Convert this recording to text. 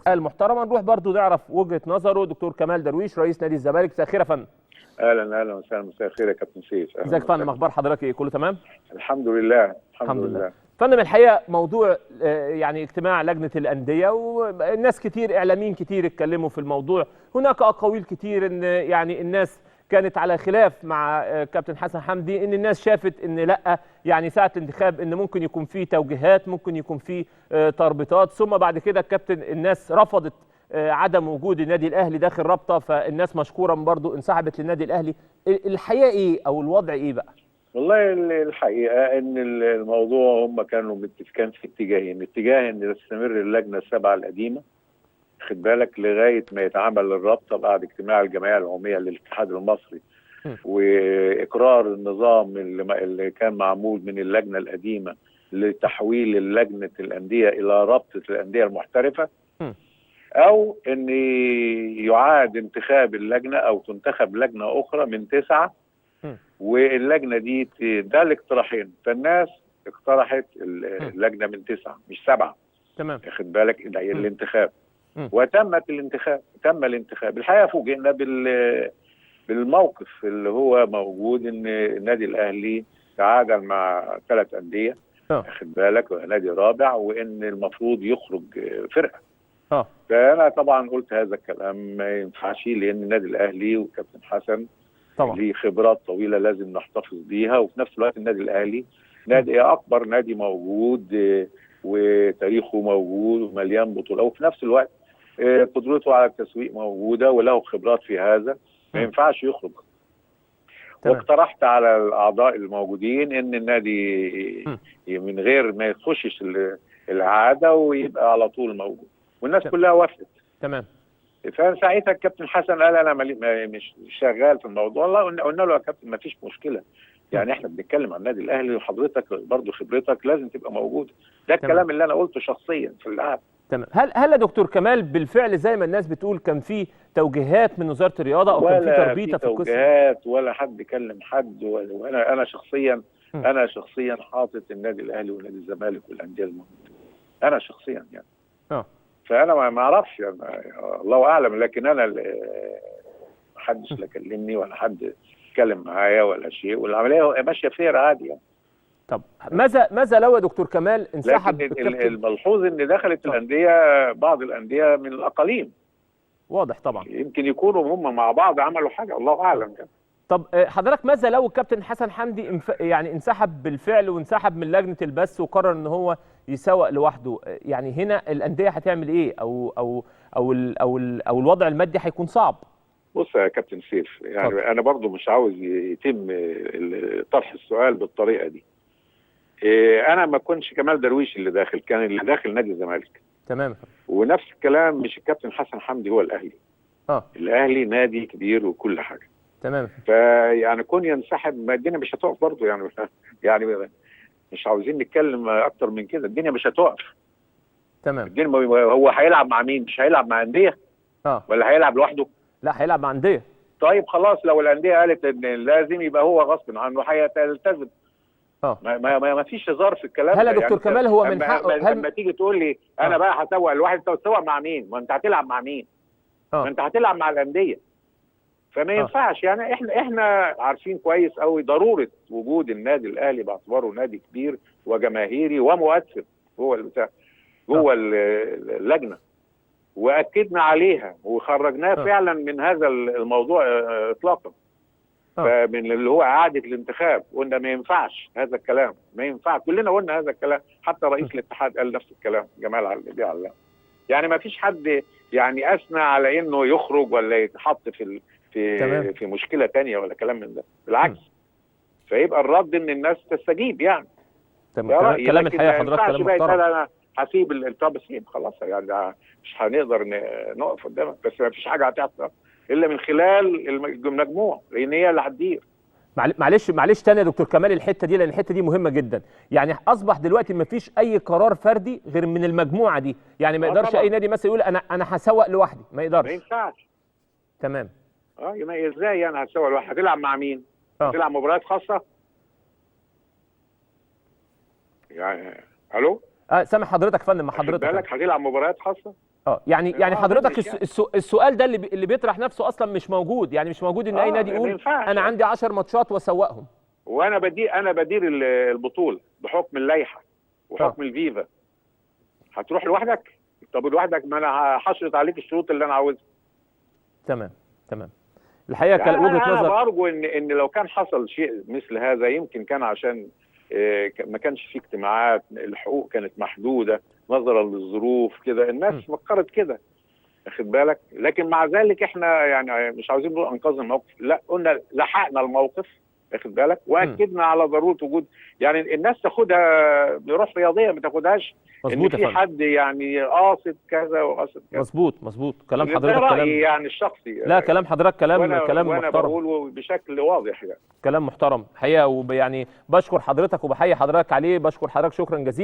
المحترمه نروح برضو نعرف وجهه نظره دكتور كمال درويش رئيس نادي الزمالك. مساء الخير يا فندم. اهلا وسهلا. مساء الخير يا كابتن سيف. ازيك يا فندم؟ اخبار حضرتك ايه؟ كله تمام؟ الحمد لله الحمد لله. فندم الحقيقه موضوع يعني اجتماع لجنه الانديه، والناس كتير اعلاميين كتير اتكلموا في الموضوع. هناك اقاويل كتير ان يعني الناس كانت على خلاف مع كابتن حسن حمدي، ان الناس شافت ان لا يعني ساعه الانتخاب ان ممكن يكون في توجيهات، ممكن يكون في تربيطات، ثم بعد كده الكابتن الناس رفضت عدم وجود النادي الاهلي داخل رابطه، فالناس مشكورا برضو انسحبت للنادي الاهلي. الحقيقه ايه او الوضع ايه بقى؟ والله الحقيقه ان الموضوع هم كانوا متفقين في اتجاهين، اتجاه ان تستمر اللجنه السبعه القديمه خد بالك لغايه ما يتعمل الرابطه بعد اجتماع الجمعيه العموميه للاتحاد المصري واقرار النظام اللي كان معمول من اللجنه القديمه لتحويل لجنه الانديه الى رابطه الانديه المحترفه، او ان يعاد انتخاب اللجنه او تنتخب لجنه اخرى من 9 واللجنه دي ده الاقتراحين. فالناس اقترحت اللجنه من 9 مش 7. تمام. واخد بالك الانتخاب وتم الانتخاب. الحقيقه فوجئنا بالموقف اللي هو موجود ان النادي الاهلي تعادل مع 3 انديه واخد بالك ونادي رابع، وان المفروض يخرج فرقه. فانا طبعا قلت هذا الكلام ما ينفعش، لان النادي الاهلي وكابتن حسن طبعا ليه خبرات طويله لازم نحتفظ بيها، وفي نفس الوقت النادي الاهلي نادي اكبر نادي موجود وتاريخه موجود ومليان بطولات، وفي نفس الوقت قدرته على التسويق موجوده وله خبرات في هذا، ما ينفعش يخرج. واقترحت على الاعضاء الموجودين ان النادي من غير ما يخشش العاده ويبقى على طول موجود، والناس كلها وافقت. تمام. فساعتها الكابتن حسن قال انا مش شغال في الموضوع. والله قلنا له يا كابتن ما فيش مشكله، يعني احنا بنتكلم عن النادي الاهلي وحضرتك برضه خبرتك لازم تبقى موجوده. ده الكلام اللي انا قلته شخصيا في القعده. تمام. هل يا دكتور كمال بالفعل زي ما الناس بتقول كان في توجيهات من وزاره الرياضه او كان في تربيطه في القصه؟ ولا توجيهات ولا حد كلم حد، وانا شخصيا حاطط النادي الاهلي ونادي الزمالك والانديه الموجوده. انا شخصيا يعني فانا ما اعرفش يعني الله اعلم، لكن انا ما حدش لا كلمني ولا حد اتكلم معايا ولا شيء، والعمليه ماشيه فير عادي يعني. طب ماذا لو يا دكتور كمال انسحب؟ لكن الملحوظ ان دخلت الانديه بعض الانديه من الاقاليم. واضح طبعا. يمكن يكونوا هم مع بعض عملوا حاجه الله اعلم يعني. طب حضرتك ماذا لو الكابتن حسن حمدي يعني انسحب بالفعل وانسحب من لجنه البث وقرر ان هو يسوق لوحده؟ يعني هنا الانديه هتعمل ايه او الوضع المادي هيكون صعب. بص يا كابتن سيف، يعني انا برضو مش عاوز يتم طرح السؤال بالطريقه دي. انا ما كنتش كمال درويش اللي داخل، كان اللي داخل نادي الزمالك. تمام. ونفس الكلام مش الكابتن حسن حمدي هو الاهلي. الاهلي نادي كبير وكل حاجه. تمام. فيعني كون ينسحب الدنيا مش هتقف برضه يعني مش عاوزين نتكلم اكتر من كده، الدنيا مش هتقف. تمام. الدنيا هو هيلعب مع مين؟ مش هيلعب مع انديه؟ ولا هيلعب لوحده؟ لا هيلعب مع انديه. طيب خلاص، لو الانديه قالت ان لازم يبقى هو غصب عنه هيلتزم. ما فيش هزار في الكلام. هل يا دكتور كمال هو من حقه لما تيجي تقول لي انا بقى هسوق لواحد، انت هتسوق مع مين؟ ما انت هتلعب مع مين؟ ما انت هتلعب مع الانديه. فما ينفعش يعني. احنا عارفين كويس قوي ضروره وجود النادي الاهلي باعتباره نادي كبير وجماهيري ومؤثر جوه اللجنه، واكدنا عليها وخرجناه فعلا من هذا الموضوع اطلاقا. فمن اللي هو اعاده الانتخاب قلنا ما ينفعش هذا الكلام، ما ينفع. كلنا قلنا هذا الكلام، حتى رئيس الاتحاد قال نفس الكلام جمال علام. يعني ما فيش حد يعني اثنى على انه يخرج ولا يتحط في مشكله ثانيه ولا كلام من ده، بالعكس. فيبقى الرد ان الناس تستجيب يعني. تمام. كلام الحقيقه حضرتك كلام محترم. انا هسيب التبسيط خلاص يعني، مش هنقدر نقف قدامك، بس ما فيش حاجه هتحصل الا من خلال المجموع، لان هي اللي هتدير. معلش تاني يا دكتور كمال الحته دي، لان الحته دي مهمه جدا. يعني اصبح دلوقتي ما فيش اي قرار فردي غير من المجموعه دي، يعني ما يقدرش اي نادي مثلا يقول انا هسوق لوحدي، ما يقدرش. ما ينفعش. تمام. ازاي يعني هتسوق لوحدي؟ هتلعب مع مين؟ هتلعب مباريات خاصه؟ يعني الو؟ سامع حضرتك يا فندم. مع حضرتك بالك هتلعب مباريات خاصه؟ يعني حضرتك السؤال ده اللي بيطرح نفسه اصلا مش موجود، يعني مش موجود ان اي نادي يقول انا عندي 10 ماتشات واسوقهم وانا بدير البطوله بحكم اللائحه وحكم الفيفا. هتروح لوحدك؟ طب لوحدك ما انا هشرط عليك الشروط اللي انا عاوزها. تمام. الحقيقه كان وجهه نظر. انا برجو ان لو كان حصل شيء مثل هذا يمكن كان عشان ما كانش في اجتماعات، الحقوق كانت محدوده نظرا للظروف كده، الناس فكرت كده، واخد بالك. لكن مع ذلك احنا يعني مش عاوزين نقول انقذنا الموقف، لا، قلنا لحقنا الموقف، واخد بالك، واكدنا على ضروره وجود، يعني الناس تاخدها بروح رياضيه، ما تاخدهاش ان في حد يعني قاصد كذا وقاصد كذا. مظبوط كلام حضرتك، ده رأيي يعني الشخصي. لا كلام حضرتك كلام محترم، وانا بقوله بشكل واضح يعني. كلام محترم حقيقه، ويعني بشكر حضرتك وبحيي حضرتك عليه، بشكر حضرتك شكرا جزيلا.